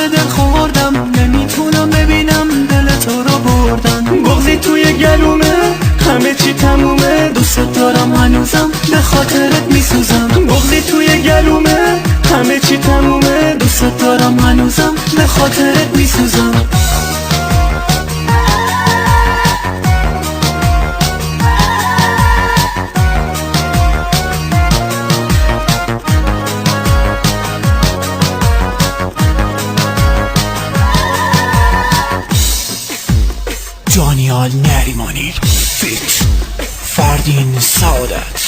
به دل خوردم، نمیتونم ببینم دل تو رو بردن. بغضی توی گلومه، همه چی تمومه، دوست دارم هنوزم به خاطرت میسوزم. بغضی توی گلومه، همه چی تمومه، دوست دارم هنوزم به خاطرت میسوزم. جانیال نریمانی فیت فردین سعادت.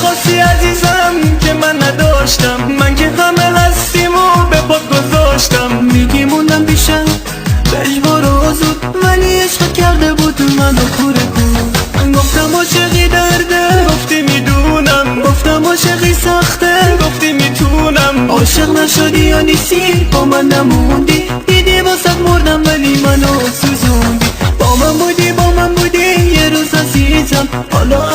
خواستی عزیزم که من نداشتم، من که همه هستیم و به پات گذاشتم. میگی موندم پیشم بهش برو زود، ولی عشق کرده بود منو کوره کن. من گفتم عاشقی درده، گفتی میدونم. گفتم عاشقی سخته، گفتی میتونم. عاشق نشدی یا نیستی، با من نموندی. دیدی واسه مردم ولی منو سوزوندی. با من بودی یه روز عزیزم، حالا